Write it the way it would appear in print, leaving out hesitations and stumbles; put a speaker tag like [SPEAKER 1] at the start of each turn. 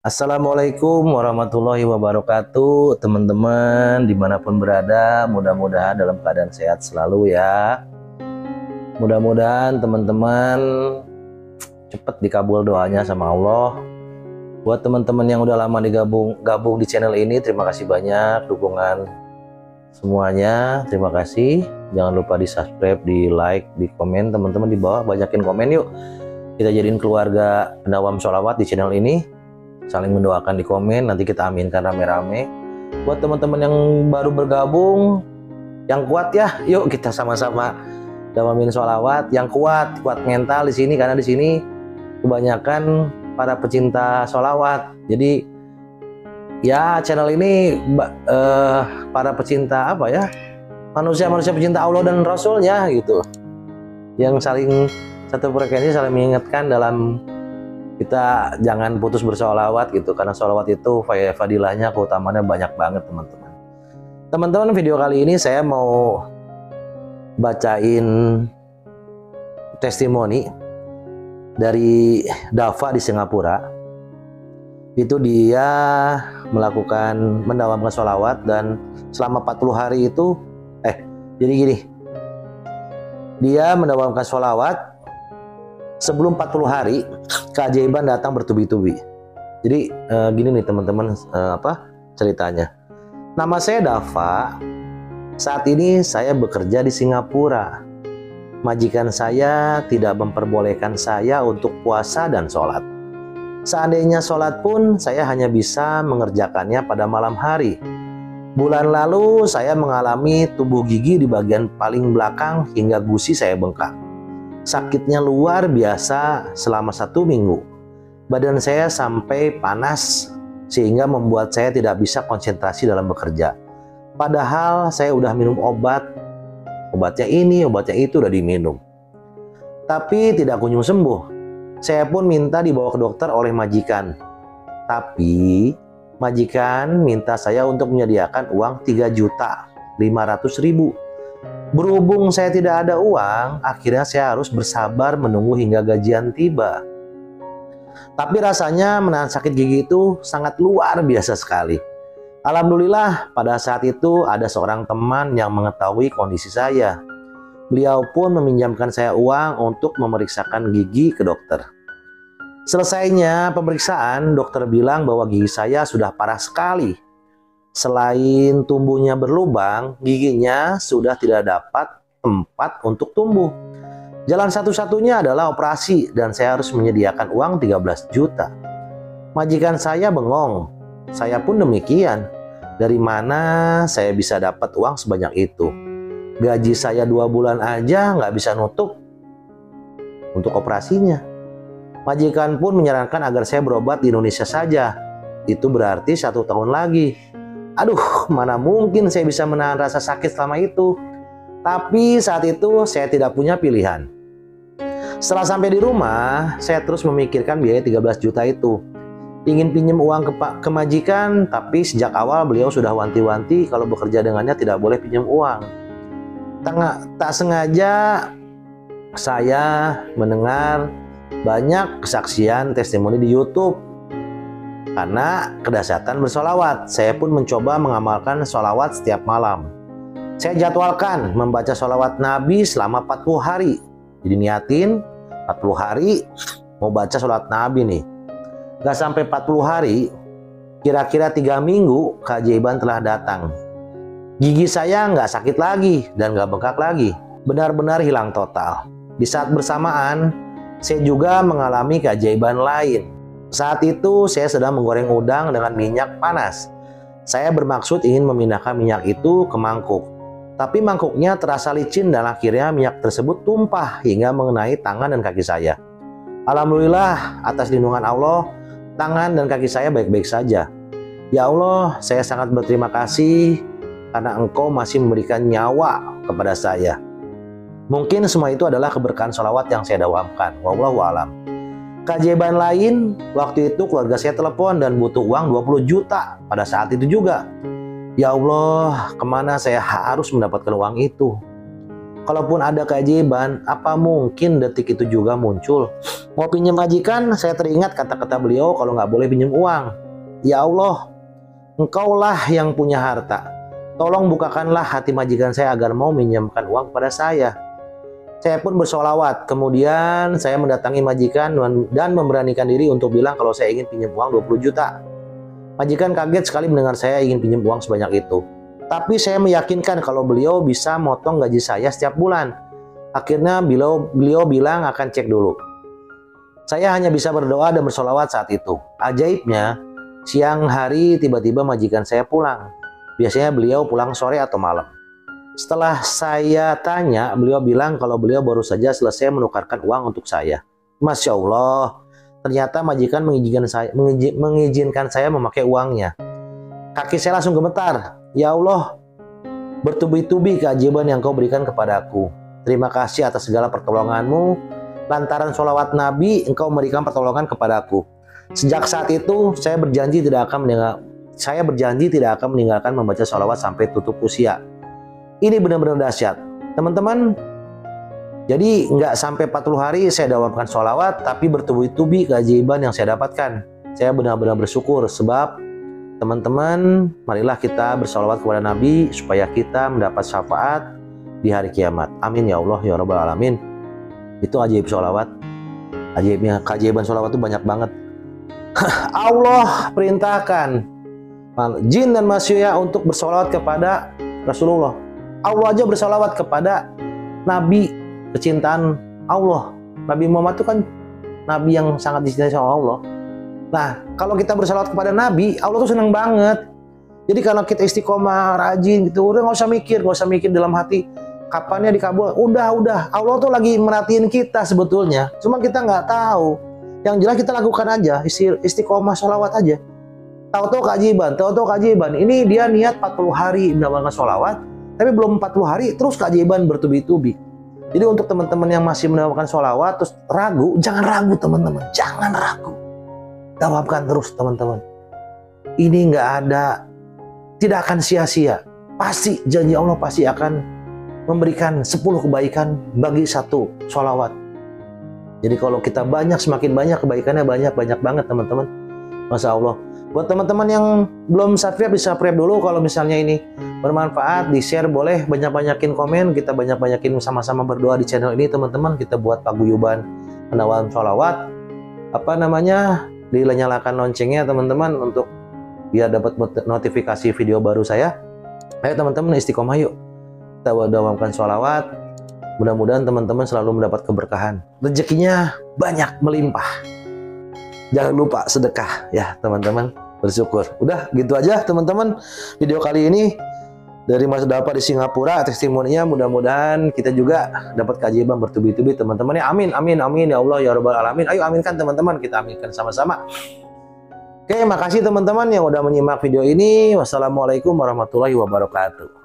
[SPEAKER 1] Assalamualaikum warahmatullahi wabarakatuh, teman-teman dimanapun berada, mudah-mudahan dalam keadaan sehat selalu ya. Mudah-mudahan teman-teman cepat dikabul doanya sama Allah. Buat teman-teman yang udah lama gabung di channel ini, terima kasih banyak dukungan semuanya, terima kasih. Jangan lupa di subscribe, di like, di komen, teman-teman di bawah banyakin komen yuk. Kita jadiin keluarga pendawam sholawat di channel ini. Saling mendoakan di komen, nanti kita aminkan rame-rame. Buat teman-teman yang baru bergabung, yang kuat ya, yuk kita sama-sama dawamin sholawat. Yang kuat mental di sini, karena di sini kebanyakan para pecinta sholawat. Jadi ya channel ini para pecinta apa ya, manusia-manusia pecinta Allah dan Rasulnya gitu, yang saling satu frekuensi, saling mengingatkan dalam kita jangan putus bersolawat gitu, karena solawat itu fadilahnya, keutamanya banyak banget teman-teman. Teman-teman, video kali ini saya mau bacain testimoni dari Dava di Singapura. Itu dia mendawamkan solawat, dan selama 40 hari itu jadi gini, dia mendawamkan solawat. Sebelum 40 hari, keajaiban datang bertubi-tubi. Jadi gini nih teman-teman, ceritanya. Nama saya Dava. Saat ini saya bekerja di Singapura. Majikan saya tidak memperbolehkan saya untuk puasa dan sholat. Seandainya sholat pun, saya hanya bisa mengerjakannya pada malam hari. Bulan lalu saya mengalami tumbuh gigi di bagian paling belakang hingga gusi saya bengkak. Sakitnya luar biasa selama 1 minggu. Badan saya sampai panas sehingga membuat saya tidak bisa konsentrasi dalam bekerja. Padahal saya udah minum obatnya ini, obatnya itu udah diminum. Tapi tidak kunjung sembuh. Saya pun minta dibawa ke dokter oleh majikan. Tapi majikan minta saya untuk menyediakan uang 3.500.000. Berhubung saya tidak ada uang, akhirnya saya harus bersabar menunggu hingga gajian tiba. Tapi rasanya menahan sakit gigi itu sangat luar biasa sekali. Alhamdulillah pada saat itu ada seorang teman yang mengetahui kondisi saya. Beliau pun meminjamkan saya uang untuk memeriksakan gigi ke dokter. Selesainya pemeriksaan, dokter bilang bahwa gigi saya sudah parah sekali. Selain tumbuhnya berlubang, giginya sudah tidak dapat tempat untuk tumbuh. Jalan satu-satunya adalah operasi, dan saya harus menyediakan uang 13 juta. Majikan saya bengong, saya pun demikian. Dari mana saya bisa dapat uang sebanyak itu? Gaji saya 2 bulan aja nggak bisa nutup untuk operasinya. Majikan pun menyarankan agar saya berobat di Indonesia saja. Itu berarti 1 tahun lagi. Aduh, mana mungkin saya bisa menahan rasa sakit selama itu. Tapi saat itu saya tidak punya pilihan. Setelah sampai di rumah, saya terus memikirkan biaya 13 juta itu. Ingin pinjam uang ke majikan, tapi sejak awal beliau sudah wanti-wanti kalau bekerja dengannya tidak boleh pinjam uang. Tak sengaja saya mendengar banyak kesaksian testimoni di YouTube. Karena kedahsyatan bersolawat, saya pun mencoba mengamalkan solawat setiap malam. Saya jadwalkan membaca solawat Nabi selama 40 hari. Jadi niatin 40 hari mau baca solawat Nabi nih. Gak sampai 40 hari, kira-kira 3 minggu keajaiban telah datang. Gigi saya nggak sakit lagi dan nggak bengkak lagi. Benar-benar hilang total. Di saat bersamaan, saya juga mengalami keajaiban lain. Saat itu saya sedang menggoreng udang dengan minyak panas. Saya bermaksud ingin memindahkan minyak itu ke mangkuk. Tapi mangkuknya terasa licin dan akhirnya minyak tersebut tumpah hingga mengenai tangan dan kaki saya. Alhamdulillah atas lindungan Allah, tangan dan kaki saya baik-baik saja. Ya Allah, saya sangat berterima kasih karena Engkau masih memberikan nyawa kepada saya. Mungkin semua itu adalah keberkahan sholawat yang saya dawamkan. Wallahu a'lam. Keajaiban lain, waktu itu keluarga saya telepon dan butuh uang 20 juta pada saat itu juga. Ya Allah, kemana saya harus mendapatkan uang itu? Kalaupun ada keajaiban, apa mungkin detik itu juga muncul? Mau pinjam majikan, saya teringat kata-kata beliau kalau nggak boleh pinjam uang. Ya Allah, Engkaulah yang punya harta. Tolong bukakanlah hati majikan saya agar mau minjamkan uang kepada saya. Saya pun bersolawat. Kemudian saya mendatangi majikan dan memberanikan diri untuk bilang kalau saya ingin pinjam uang 20 juta. Majikan kaget sekali mendengar saya ingin pinjam uang sebanyak itu. Tapi saya meyakinkan kalau beliau bisa motong gaji saya setiap bulan. Akhirnya beliau bilang akan cek dulu. Saya hanya bisa berdoa dan bersolawat saat itu. Ajaibnya, siang hari tiba-tiba majikan saya pulang. Biasanya beliau pulang sore atau malam. Setelah saya tanya, beliau bilang kalau beliau baru saja selesai menukarkan uang untuk saya. Masya Allah, ternyata majikan mengizinkan saya memakai uangnya. Kaki saya langsung gemetar. Ya Allah, bertubi-tubi keajaiban yang Kau berikan kepadaku. Terima kasih atas segala pertolonganmu. Lantaran sholawat Nabi, Engkau memberikan pertolongan kepadaku. Sejak saat itu, saya berjanji tidak akan meninggalkan membaca sholawat sampai tutup usia. Ini benar-benar dahsyat. Teman-teman, jadi nggak sampai 40 hari saya dawamkan sholawat, tapi bertubi-tubi keajaiban yang saya dapatkan. Saya benar-benar bersyukur sebab teman-teman, marilah kita bersolawat kepada Nabi supaya kita mendapat syafaat di hari kiamat. Amin ya Allah ya Rabbal Alamin. Itu ajaib sholawat. Ajaibnya, keajaiban sholawat itu banyak banget. Allah perintahkan jin dan manusia untuk bersolawat kepada Rasulullah. Allah aja bersolawat kepada Nabi kecintaan Allah. Nabi Muhammad itu kan Nabi yang sangat dicintai sama Allah. Nah, kalau kita bersalawat kepada Nabi, Allah tuh senang banget. Jadi kalau kita istiqomah, rajin gitu, udah nggak usah mikir dalam hati kapannya dikabul. Udah, Allah tuh lagi merhatiin kita sebetulnya. Cuma kita nggak tahu. Yang jelas kita lakukan aja, istiqomah sholawat aja. Tahu-tahu keajaiban. Ini dia niat 40 hari mendapatkan sholawat, tapi belum 40 hari terus keajaiban bertubi-tubi. Jadi untuk teman-teman yang masih mendapatkan sholawat terus ragu, jangan ragu teman-teman, jangan ragu. Dawamkan terus teman-teman. Ini tidak akan sia-sia. Pasti janji Allah pasti akan memberikan 10 kebaikan bagi satu sholawat. Jadi kalau kita semakin banyak kebaikannya banyak banget teman-teman. Masya Allah. Buat teman-teman yang belum subscribe bisa subscribe dulu. Kalau misalnya ini bermanfaat, di share boleh, banyak-banyakin komen. Kita banyak-banyakin sama-sama berdoa di channel ini teman-teman. Kita buat paguyuban pendakwaan sholawat. Dinyalakan loncengnya teman-teman untuk biar dapat notifikasi video baru saya. Ayo teman-teman istiqomah yuk. Kita dawamkan sholawat. Mudah-mudahan teman-teman selalu mendapat keberkahan. Rezekinya banyak melimpah. Jangan lupa sedekah ya teman-teman. Bersyukur. Udah gitu aja teman-teman. Video kali ini dari Mas Dapa di Singapura, testimoninya mudah-mudahan kita juga dapat keajaiban bertubi-tubi teman-teman ya. Amin ya Allah ya Rabbal Alamin. Ayo aminkan teman-teman, kita aminkan sama-sama. Oke, makasih teman-teman yang udah menyimak video ini. Wassalamualaikum warahmatullahi wabarakatuh.